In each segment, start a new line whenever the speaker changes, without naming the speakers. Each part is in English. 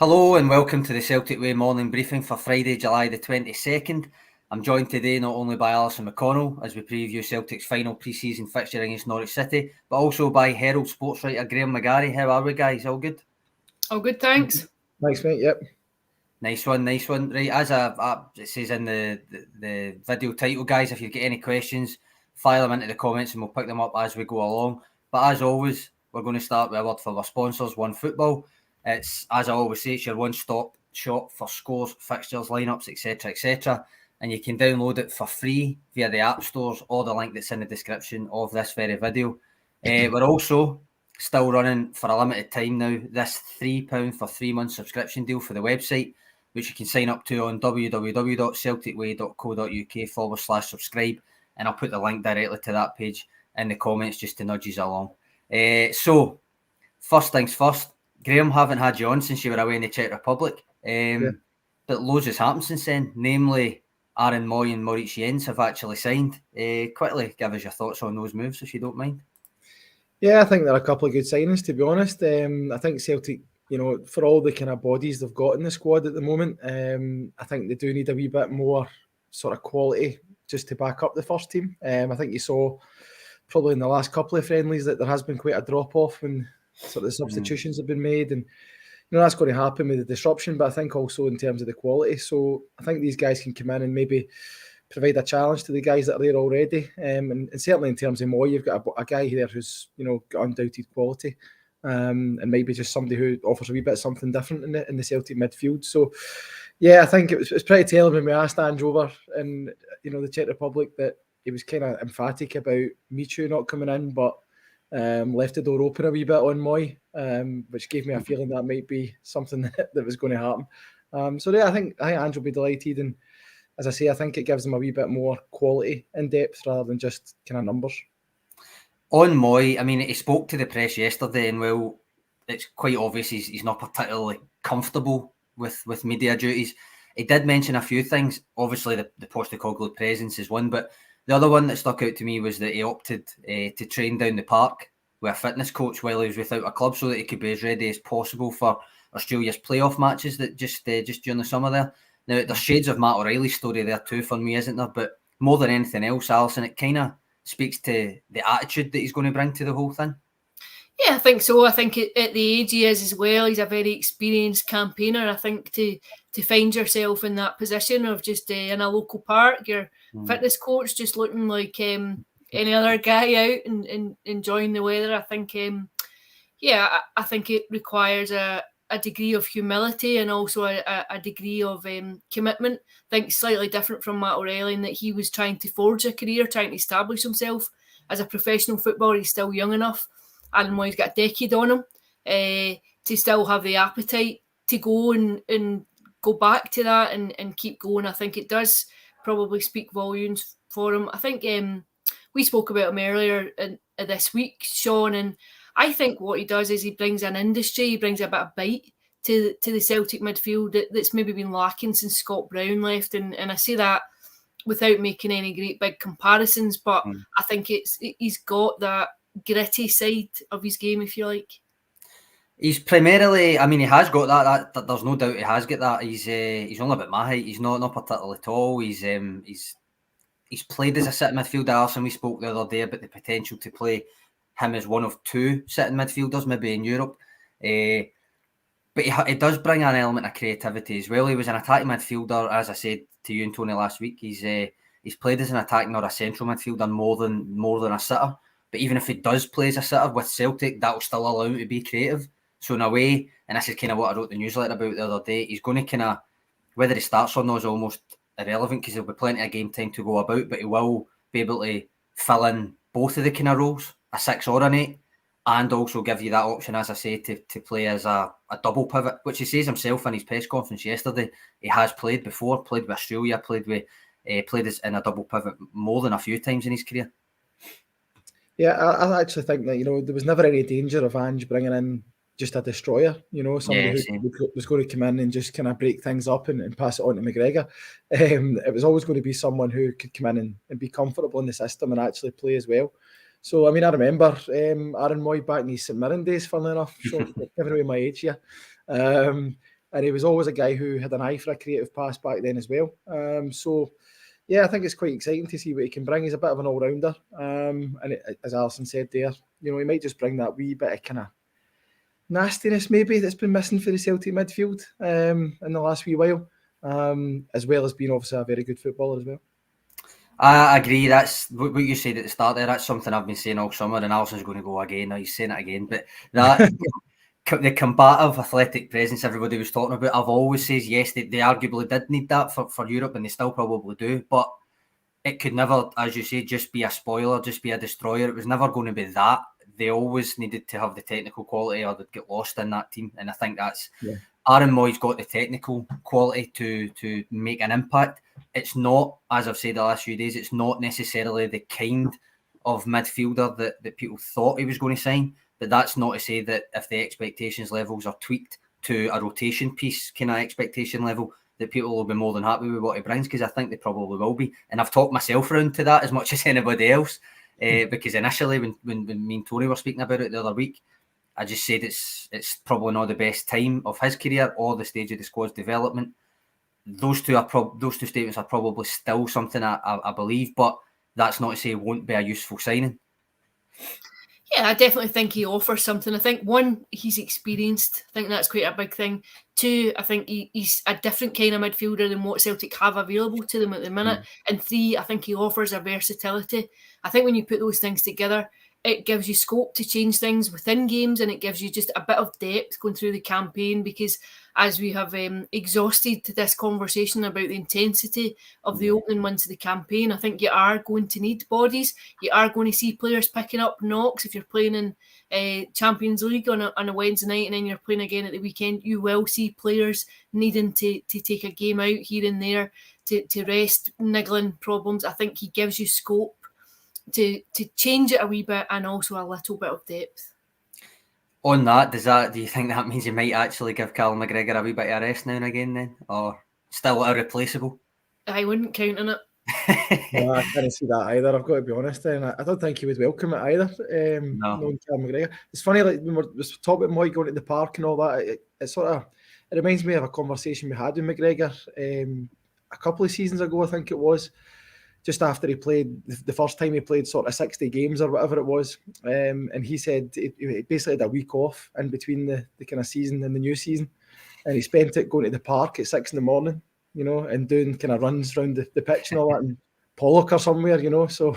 Hello and welcome to the Celtic Way morning briefing for Friday, July the 22nd. I'm joined today not only by Alison McConnell as we preview Celtic's final pre-season fixture against Norwich City, but also by Herald sports writer Graeme McGarry. How are we, guys? All good?
All good, thanks.
Thanks, mate. Yep.
Nice one. Right, as it says in the video title, guys, if you get any questions, fire them into the comments and we'll pick them up as we go along. But as always, we're going to start with a word for our sponsors, One Football. It's, as I always say, it's your one-stop shop for scores, fixtures, lineups, etc. And you can download it for free via the app stores or the link that's in the description of this very video. We're also still running for a limited time now this £3 for 3 month subscription deal for the website, which you can sign up to on www.celticway.co.uk/subscribe. And I'll put the link directly to that page in the comments just to nudge you along. So, first things first, Graeme, haven't had you on since you were away in the Czech Republic. But loads has happened since then, namely Aaron Moy and Maurice Jens have actually signed. Quickly, give us your thoughts on those moves, if you don't mind.
Yeah, I think they're a couple of good signings, to be honest. I think Celtic, for all the kind of bodies they've got in the squad at the moment, I think they do need a wee bit more sort of quality just to back up the first team. I think you saw probably in the last couple of friendlies that there has been quite a drop-off when sort of the substitutions have been made, and that's going to happen with the disruption, but I think also in terms of the quality. So I think these guys can come in and maybe provide a challenge to the guys that are there already. And certainly in terms of Moy, you've got a guy here who's, got undoubted quality, and maybe just somebody who offers a wee bit of something different in the Celtic midfield. So, yeah, I think it was pretty telling when we asked Ange over in, the Czech Republic that he was kind of emphatic about Michu not coming in, but left the door open a wee bit on Moy, which gave me a feeling that might be something that was going to happen. So, yeah, I think Ange will be delighted, and as I say, I think it gives them a wee bit more quality in depth rather than just kind of numbers.
On Moy, I mean, he spoke to the press yesterday, and well, it's quite obvious he's not particularly comfortable with media duties. He did mention a few things. Obviously, the Postecoglou presence is one, but the other one that stuck out to me was that he opted to train down the park with a fitness coach while he was without a club, so that he could be as ready as possible for Australia's playoff matches that just during the summer there. Now, there's shades of Matt O'Reilly's story there too for me, isn't there? But more than anything else, Alison, it kind of speaks to the attitude that he's going to bring to the whole thing.
Yeah, I think so. I think at the age he is as well, he's a very experienced campaigner. I think to find yourself in that position of just in a local park, your fitness coach just looking like any other guy out and enjoying the weather. I think, I think it requires a degree of humility and also a degree of commitment. I think slightly different from Matt O'Reilly in that he was trying to forge a career, trying to establish himself as a professional footballer. He's still young enough. Aaron Moy's got a decade on him to still have the appetite to go and go back to that and keep going. I think it does probably speak volumes for him. I think we spoke about him earlier this week, Sean, and I think what he does is he brings an industry, he brings a bit of bite to the Celtic midfield that's maybe been lacking since Scott Brown left. And I say that without making any great big comparisons, but I think he's got that gritty side of his game, if you like.
He's primarily, I mean, he has got that there's no doubt he has got that. He's only about my height. He's not particularly tall. He's played as a sitting midfielder. Alison, we spoke the other day about the potential to play him as one of two sitting midfielders, maybe in Europe. But he does bring an element of creativity as well. He was an attacking midfielder, as I said to you and Tony last week. He's played as an attacking or a central midfielder more than a sitter. But even if he does play as a sitter with Celtic, that will still allow him to be creative. So in a way, and this is kind of what I wrote the newsletter about the other day, he's going to kind of, whether he starts or not is almost irrelevant because there'll be plenty of game time to go about, but he will be able to fill in both of the kind of roles, a 6 or an 8, and also give you that option, as I say, to play as a double pivot, which he says himself in his press conference yesterday. He has played before, played with Australia, played as in a double pivot more than a few times in his career.
Yeah, I actually think that, there was never any danger of Ange bringing in just a destroyer, somebody who was going to come in and just kind of break things up and pass it on to McGregor. It was always going to be someone who could come in and be comfortable in the system and actually play as well. So, I mean, I remember Aaron Moy back in his St Mirren days, funnily enough, giving away my age here. and he was always a guy who had an eye for a creative pass back then as well. So yeah, I think it's quite exciting to see what he can bring. He's a bit of an all-rounder, and as Alison said there, you know, he might just bring that wee bit of kind of nastiness maybe that's been missing for the Celtic midfield in the last wee while, as well as being obviously a very good footballer as well.
I agree. That's what you said at the start there. That's something I've been saying all summer, and Alison's going to go again. Now he's saying it again, but that the combative athletic presence everybody was talking about, I've always said yes, they arguably did need that for Europe, and they still probably do, but it could never, as you say, just be a spoiler, just be a destroyer. It was never going to be that. They always needed to have the technical quality or they'd get lost in that team, and I think that's Aaron Moy's got the technical quality to make an impact. It's not, as I've said the last few days, it's not necessarily the kind of midfielder that people thought he was going to sign. But that's not to say that if the expectations levels are tweaked to a rotation piece kind of expectation level, that people will be more than happy with what he brings, because I think they probably will be. And I've talked myself around to that as much as anybody else, because initially when me and Tony were speaking about it the other week, I just said it's probably not the best time of his career or the stage of the squad's development. Those two statements are probably still something I believe, but that's not to say it won't be a useful signing.
Yeah, I definitely think he offers something. I think, one, he's experienced. I think that's quite a big thing. Two, I think he's a different kind of midfielder than what Celtic have available to them at the minute. And three, I think he offers a versatility. I think when you put those things together, it gives you scope to change things within games, and it gives you just a bit of depth going through the campaign, because as we have exhausted this conversation about the intensity of the opening months of the campaign, I think you are going to need bodies. You are going to see players picking up knocks. If you're playing in Champions League on a Wednesday night and then you're playing again at the weekend, you will see players needing to take a game out here and there to rest niggling problems. I think he gives you scope to change it a wee bit, and also a little bit of depth.
On that, do you think that means you might actually give Callum McGregor a wee bit of a rest now and again then? Or still irreplaceable?
I wouldn't count on it.
No, I can't see that either, I've got to be honest. And I don't think he would welcome it either.
No.
Callum McGregor. It's funny, like when we're talking about Moy going to the park and all that, it reminds me of a conversation we had with McGregor a couple of seasons ago, I think it was. Just after he played, the first time he played sort of 60 games or whatever it was. And he said he basically had a week off in between the kind of season and the new season. And he spent it going to the park at 6 a.m, you know, and doing kind of runs around the pitch and all that, and Pollock or somewhere, you know. So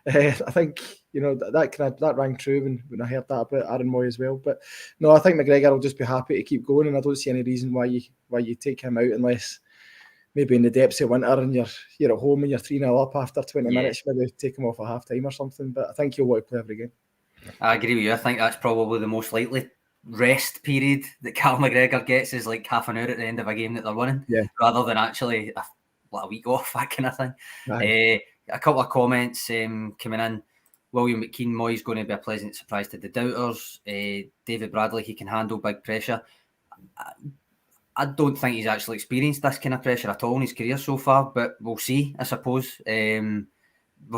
I think, you know, that rang true when I heard that about Aaron Moy as well. But no, I think McGregor will just be happy to keep going, and I don't see any reason why you take him out unless maybe in the depths of winter and you're at home and you're 3-0 up after 20 minutes, maybe take him off at half time or something. But I think he'll want to play every game.
I agree with you. I think that's probably the most likely rest period that Callum McGregor gets, is like half an hour at the end of a game that they're winning, rather than actually a week off, that kind of thing. A couple of comments coming in. William McKean, Moy's going to be a pleasant surprise to the doubters. David Bradley, he can handle big pressure. I don't think he's actually experienced this kind of pressure at all in his career so far, but we'll see, I suppose. We've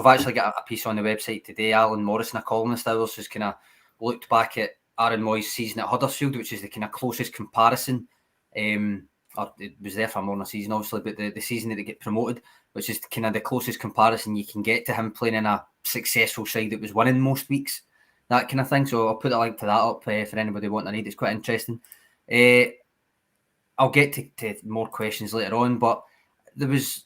actually got a piece on the website today. Alan Morrison, a columnist of ours, has kind of looked back at Aaron Moy's season at Huddersfield, which is the kind of closest comparison. Or it was there for more than a season, obviously, but the season that they get promoted, which is kind of the closest comparison you can get to him playing in a successful side that was winning most weeks, that kind of thing. So I'll put a link to that up for anybody wanting to read. It's quite interesting. I'll get to more questions later on, but there was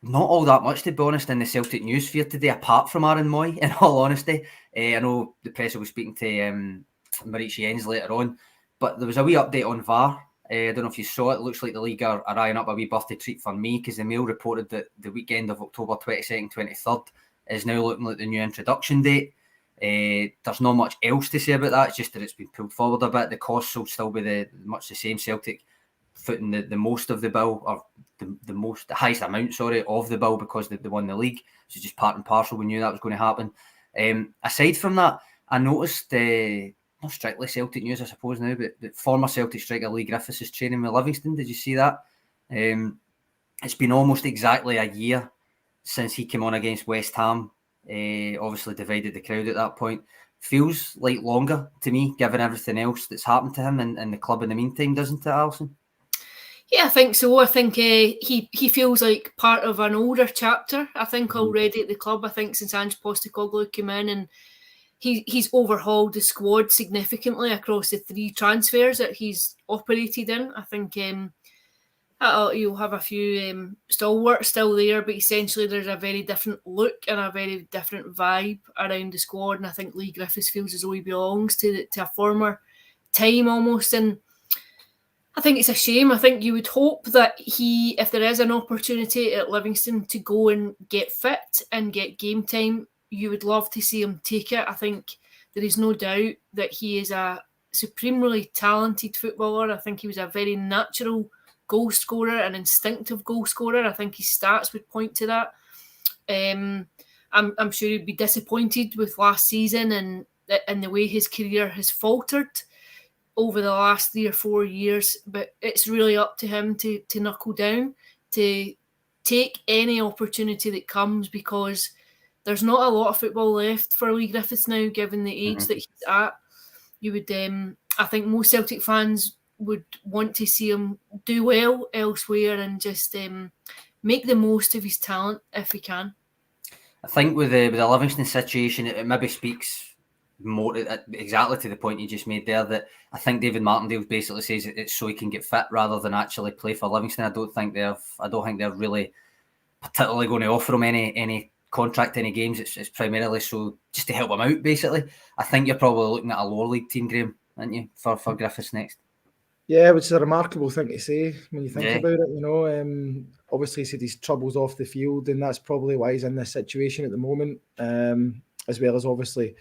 not all that much, to be honest, in the Celtic news sphere today, apart from Aaron Moy, in all honesty. I know the press will be speaking to Marici Jens later on, but there was a wee update on VAR. I don't know if you saw it. It looks like the league are eyeing up a wee birthday treat for me, because the Mail reported that the weekend of October 22nd, 23rd is now looking like the new introduction date. There's not much else to say about that. It's just that it's been pulled forward a bit. The costs will still be much the same. Celtic footing the most of the bill, or the highest amount, of the bill, because they won the league. So just part and parcel, we knew that was going to happen. Aside from that, I noticed, not strictly Celtic news, I suppose now, but former Celtic striker Lee Griffiths is training with Livingston. Did you see that? It's been almost exactly a year since he came on against West Ham. Obviously divided the crowd at that point. Feels like longer to me, given everything else that's happened to him and the club in the meantime, doesn't it, Alison?
Yeah, I think so. I think he feels like part of an older chapter. I think already at the club. I think since Ange Postecoglou came in and he's overhauled the squad significantly across the 3 transfers that he's operated in. I think you'll have a few stalwarts still there, but essentially there's a very different look and a very different vibe around the squad. And I think Leigh Griffiths feels as though he belongs to a former time almost. And I think it's a shame. I think you would hope that if there is an opportunity at Livingston to go and get fit and get game time, you would love to see him take it. I think there is no doubt that he is a supremely talented footballer. I think he was a very natural goal scorer, an instinctive goal scorer. I think his stats would point to that. I'm sure he'd be disappointed with last season and the way his career has faltered over the last 3 or 4 years, but it's really up to him to knuckle down, to take any opportunity that comes, because there's not a lot of football left for Leigh Griffiths now, given the age that he's at. You would, I think most Celtic fans would want to see him do well elsewhere and just make the most of his talent if he can.
I think with the Livingston situation, it maybe speaks more exactly to the point you just made there, that I think David Martindale basically says it's so he can get fit rather than actually play for Livingston. I don't think they're really particularly going to offer him any contract, any games. It's primarily so just to help him out, basically. I think you're probably looking at a lower league team, Graeme, aren't you, for Griffiths next?
Yeah, which is a remarkable thing to say when you think about it. You know, obviously he said his troubles off the field, and that's probably why he's in this situation at the moment, as well as obviously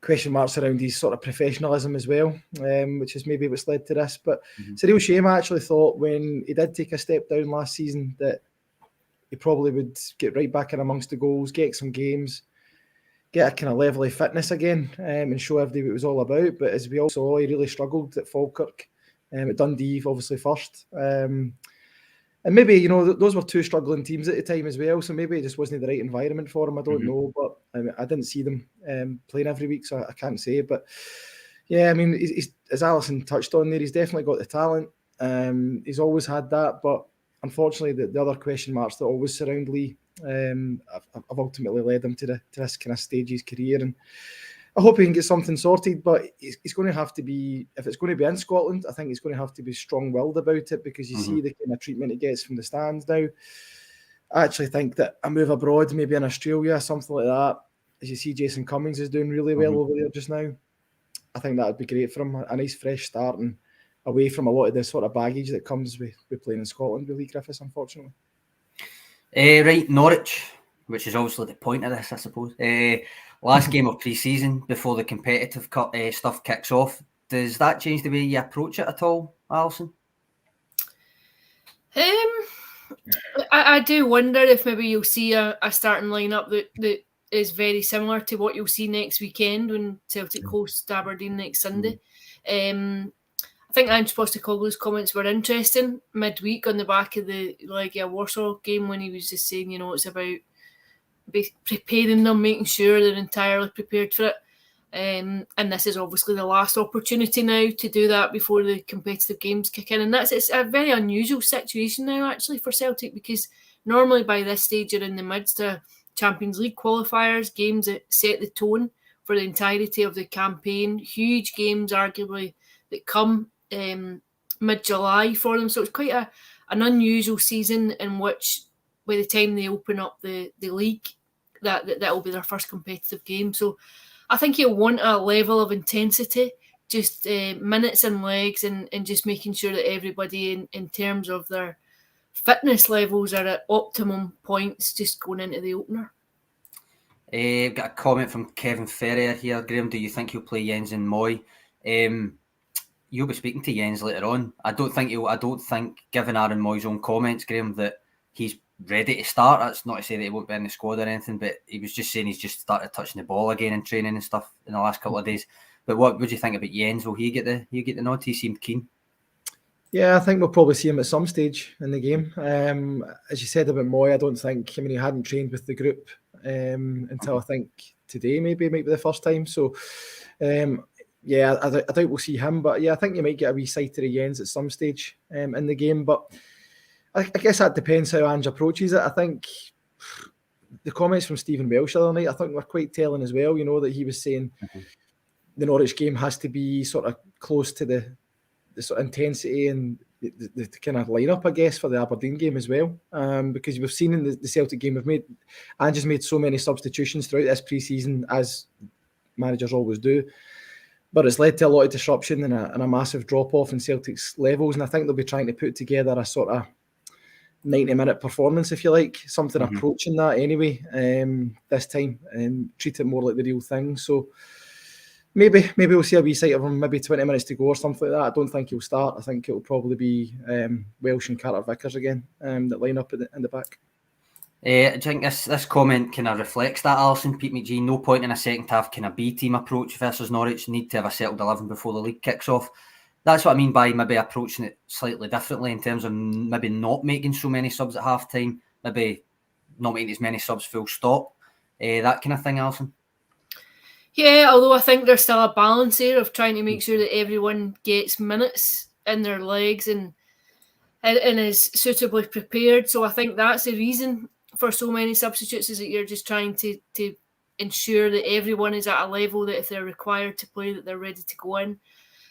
question marks around his sort of professionalism as well, which is maybe what's led to this. But it's a real shame. I actually thought when he did take a step down last season that he probably would get right back in amongst the goals, get some games, get a kind of level of fitness again, and show everybody what it was all about. But as we all saw, he really struggled at Falkirk, at Dundee obviously first. And maybe, you know, those were 2 struggling teams at the time as well, so maybe it just wasn't the right environment for him. I don't know, but I didn't see them playing every week, so I can't say. But yeah, I mean, he's, as Alison touched on there, he's definitely got the talent. He's always had that, but unfortunately, the other question marks that always surround Leigh have ultimately led him to this kind of stage of his career. And I hope he can get something sorted, but it's going to have to be, if it's going to be in Scotland, I think he's going to have to be strong-willed about it, because you see the kind of treatment he gets from the stands now. I actually think that a move abroad, maybe in Australia, something like that, as you see Jason Cummings is doing really well over there just now, I think that would be great for him, a nice fresh start and away from a lot of the sort of baggage that comes with playing in Scotland with Leigh Griffiths, unfortunately.
Right, Norwich, which is obviously the point of this, I suppose. Last game of pre-season before the competitive stuff kicks off. Does that change the way you approach it at all, Alison?
I do wonder if maybe you'll see a starting lineup that is very similar to what you'll see next weekend when Celtic host Aberdeen next Sunday. I think Ange Postecoglou's comments were interesting midweek on the back of the Legia Warsaw game, when he was just saying, you know, it's about preparing them, making sure they're entirely prepared for it. And this is obviously the last opportunity now to do that before the competitive games kick in. And it's a very unusual situation now, actually, for Celtic, because normally by this stage you're in the midst of Champions League qualifiers, games that set the tone for the entirety of the campaign, huge games arguably that come mid-July for them. So it's quite an unusual season in which by the time they open up the league, that will be their first competitive game. So I think you'll want a level of intensity, just minutes and legs, and just making sure that everybody in terms of their fitness levels are at optimum points just going into the opener.
Got a comment from Kevin Ferrier here. Graeme, do you think he'll play Jens and Moy? You'll be speaking to Jens later on. I don't think, given Aaron Moy's own comments, Graeme, that he's ready to start. That's not to say that he won't be in the squad or anything, but he was just saying he's just started touching the ball again in training and stuff in the last couple of days. But what would you think about Jens? Will he get the nod? He seemed keen.
Yeah, I think we'll probably see him at some stage in the game. As you said about Moy, I don't think, he hadn't trained with the group until I think today maybe might be the first time. So yeah, I doubt we'll see him, but yeah, I think you might get a wee sight of the Jens at some stage in the game. But I guess that depends how Ange approaches it. I think the comments from Stephen Welsh the other night, I think were quite telling as well. That he was saying the Norwich game has to be sort of close to the sort of intensity and the kind of lineup, I guess, for the Aberdeen game as well. Because we've seen in the Celtic game, Ange has made so many substitutions throughout this pre-season, as managers always do. But it's led to a lot of disruption and a massive drop-off in Celtic's levels. And I think they'll be trying to put together a sort of 90-minute performance, if you like, something approaching that anyway this time, and treat it more like the real thing. So maybe we'll see a wee sight of him, maybe 20 minutes to go or something like that. I don't think he'll start. I think it'll probably be Welsh and Carter Vickers again that line up in the back.
Do you think this comment kind of reflects that, Alison? Pete McGee, no point in a second half kind of B-team approach versus Norwich, need to have a settled 11 before the league kicks off. That's what I mean by maybe approaching it slightly differently in terms of maybe not making so many subs at half-time, maybe not making as many subs full stop, that kind of thing, Alison?
Yeah, although I think there's still a balance here of trying to make sure that everyone gets minutes in their legs and is suitably prepared. So I think that's the reason for so many substitutes, is that you're just trying to ensure that everyone is at a level that if they're required to play, that they're ready to go in.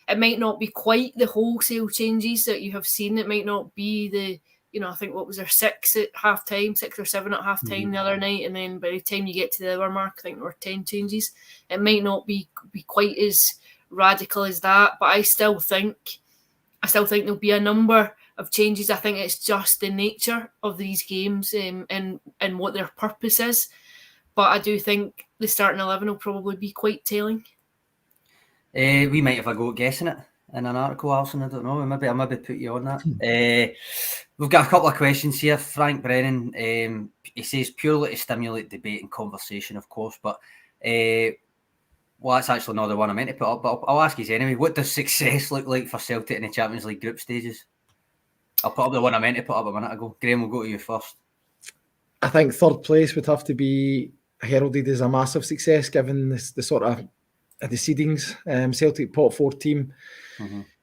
It might not be quite the wholesale changes that you have seen. It might not be the, I think what was there, 6 at half time, 6 or 7 at half time the other night, and then by the time you get to the hour mark, I think there were 10 changes. It might not be quite as radical as that, but I still think there'll be a number of changes. I think it's just the nature of these games and what their purpose is. But I do think the starting 11 will probably be quite telling.
We might have a go at guessing it in an article, Alison. I don't know. I maybe put you on that. We've got a couple of questions here. Frank Brennan, he says purely to stimulate debate and conversation, of course, but well, that's actually not the one I meant to put up, but I'll ask you anyway. What does success look like for Celtic in the Champions League group stages? I'll put up the one I meant to put up a minute ago. Graeme, we'll go to you first.
I think third place would have to be heralded as a massive success, given the sort of the seedings. Celtic pot 4 team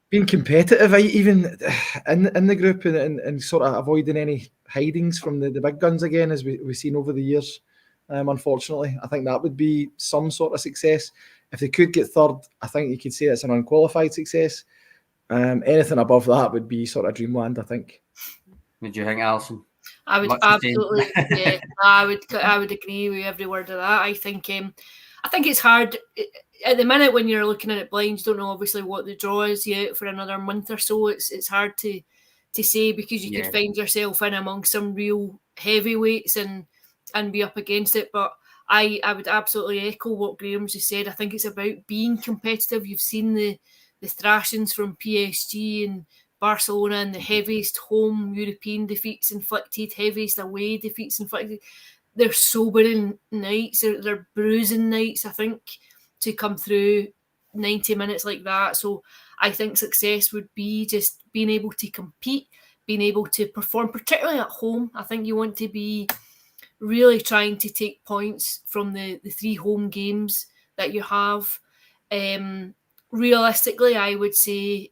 being competitive, even in the group, and sort of avoiding any hidings from the big guns again, as we've seen over the years. Unfortunately, I think that would be some sort of success. If they could get third, I think you could say it's an unqualified success. Anything above that would be sort of dreamland, I think.
Would you think, Alison?
I would absolutely, yeah. I would agree with every word of that. I think it's hard at the minute when you're looking at it blind. You don't know obviously what the draw is yet for another month or so. It's hard to say, because you could find yourself in among some real heavyweights and be up against it. But I would absolutely echo what Graeme's just said. I think it's about being competitive. You've seen the thrashings from PSG and Barcelona, and the heaviest home European defeats inflicted, heaviest away defeats inflicted. They're sobering nights, they're bruising nights, I think, to come through 90 minutes like that. So I think success would be just being able to compete, being able to perform, particularly at home. I think you want to be really trying to take points from the 3 home games that you have. Realistically, I would say,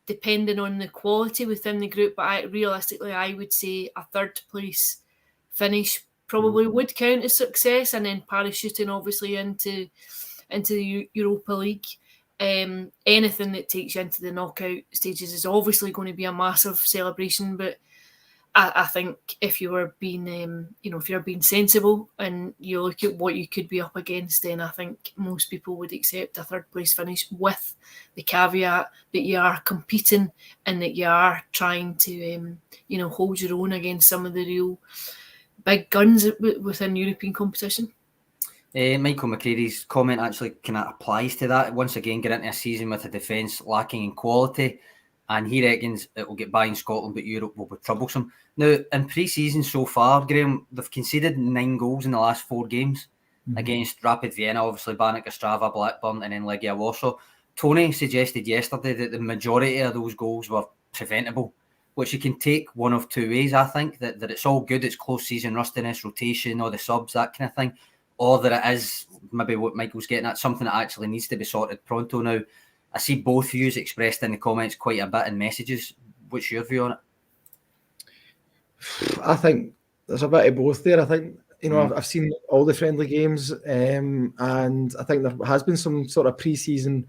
depending on the quality within the group, but I would say a third place finish probably would count as success, and then parachuting obviously into the Europa League. Anything that takes you into the knockout stages is obviously going to be a massive celebration, but I think if you were being, if you're being sensible and you look at what you could be up against, then I think most people would accept a third place finish, with the caveat that you are competing and that you are trying to, hold your own against some of the real big guns within European competition.
Michael McCready's comment actually kind of applies to that. Once again, get into a season with a defence lacking in quality, and he reckons it will get by in Scotland, but Europe will be troublesome. Now, in pre-season so far, Graeme, they've conceded 9 goals in the last 4 games against Rapid Vienna, obviously Banik Ostrava, Blackburn, and then Legia Warsaw. Tony suggested yesterday that the majority of those goals were preventable, which you can take one of 2 ways. I think that it's all good. It's close season rustiness, rotation, all the subs, that kind of thing. or that it is maybe what Michael's getting at, something that actually needs to be sorted pronto now? I see both views expressed in the comments quite a bit in messages. What's your view on it?
I think there's a bit of both there. I think, I've seen all the friendly games, and I think there has been some sort of pre-season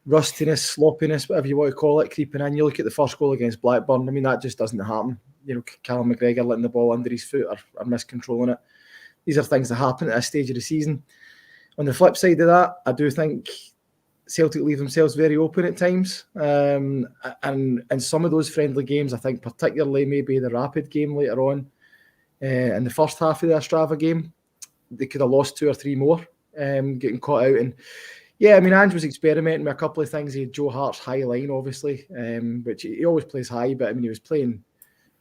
rustiness, sloppiness, whatever you want to call it, creeping in. You look at the first goal against Blackburn, I mean, that just doesn't happen. Callum McGregor letting the ball under his foot or miscontrolling it. These are things that happen at this stage of the season. On the flip side of that, I do think Celtic leave themselves very open at times. And some of those friendly games, I think particularly maybe the Rapid game later on, in the first half of the Ostrava game, they could have lost 2 or 3 more, getting caught out. And yeah, I mean, Ange was experimenting with a couple of things. He had Joe Hart's high line, obviously, which he always plays high, but I mean, he was playing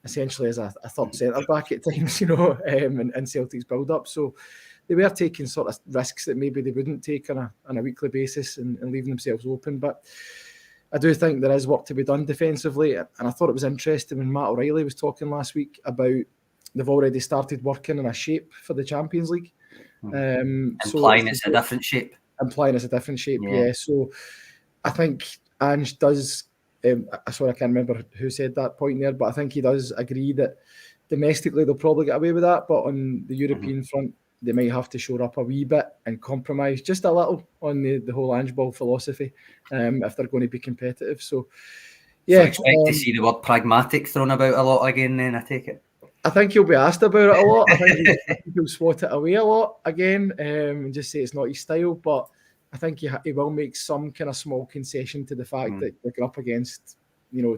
essentially as a third centre back at times, in Celtic's build-up. So they were taking sort of risks that maybe they wouldn't take on a weekly basis and leaving themselves open. But I do think there is work to be done defensively. And I thought it was interesting when Matt O'Reilly was talking last week about they've already started working on a shape for the Champions League.
Implying it's a different shape.
Yeah. So I think Ange does, I can't remember who said that point there, but I think he does agree that domestically they'll probably get away with that, but on the European front, they might have to shore up a wee bit and compromise just a little on the whole Ange Ball philosophy if they're going to be competitive. So, yeah.
So expect to see the word pragmatic thrown about a lot again then, I take it?
I think he'll be asked about it a lot. I think he'll swat it away a lot again and just say it's not his style, but I think he will make some kind of small concession to the fact that you're up against,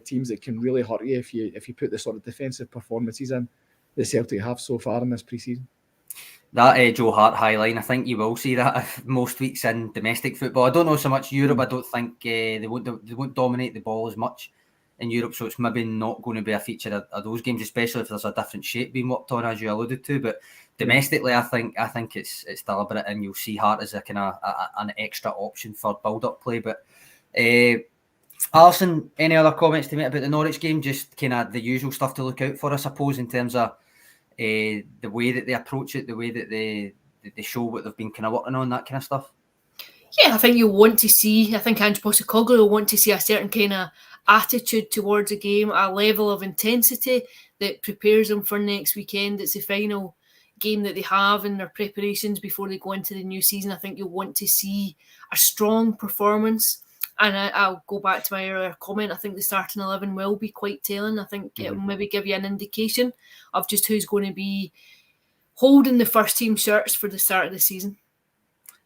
teams that can really hurt you if you put the sort of defensive performances in that Celtic have so far in this pre-season.
That Joe Hart high line, I think you will see that most weeks in domestic football. I don't know so much Europe. I don't think they won't dominate the ball as much in Europe, so it's maybe not going to be a feature of those games, especially if there's a different shape being worked on, as you alluded to. But domestically, I think it's deliberate, and you'll see Hart as a kind of an extra option for build-up play. But Alison, any other comments to make about the Norwich game? Just kind of the usual stuff to look out for, I suppose, in terms of the way that they approach it, the way that they show what they've been kind of working on, that kind of stuff.
Yeah, I think you'll want to see, I think Ange Postecoglou will want to see a certain kind of attitude towards a game, a level of intensity that prepares them for next weekend. It's the final game that they have in their preparations before they go into the new season. I think you'll want to see a strong performance. And I'll go back to my earlier comment. I think the starting 11 will be quite telling. I think it'll maybe give you an indication of just who's going to be holding the first team shirts for the start of the season.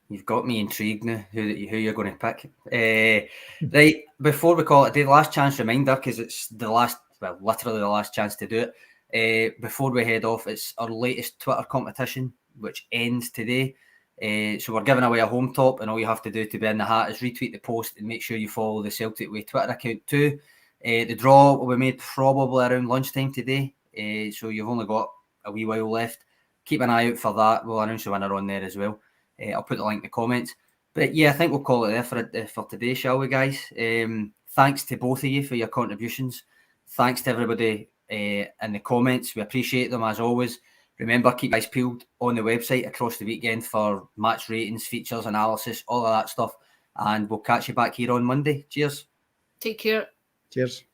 You've
got me intrigued now who you're going to pick. Right, before we call it a day, the last chance reminder, because it's literally the last chance to do it. Before we head off, it's our latest Twitter competition, which ends today. So we're giving away a home top, and all you have to do to be in the hat is retweet the post and make sure you follow the Celtic Way Twitter account too. The draw will be made probably around lunchtime today, so you've only got a wee while left. Keep an eye out for that. We'll announce the winner on there as well. I'll put the link in the comments. But yeah, I think we'll call it there for today, shall we, guys? Thanks to both of you for your contributions. Thanks to everybody in the comments. We appreciate them as always. Remember, keep your eyes peeled on the website across the weekend for match ratings, features, analysis, all of that stuff. And we'll catch you back here on Monday. Cheers.
Take care.
Cheers.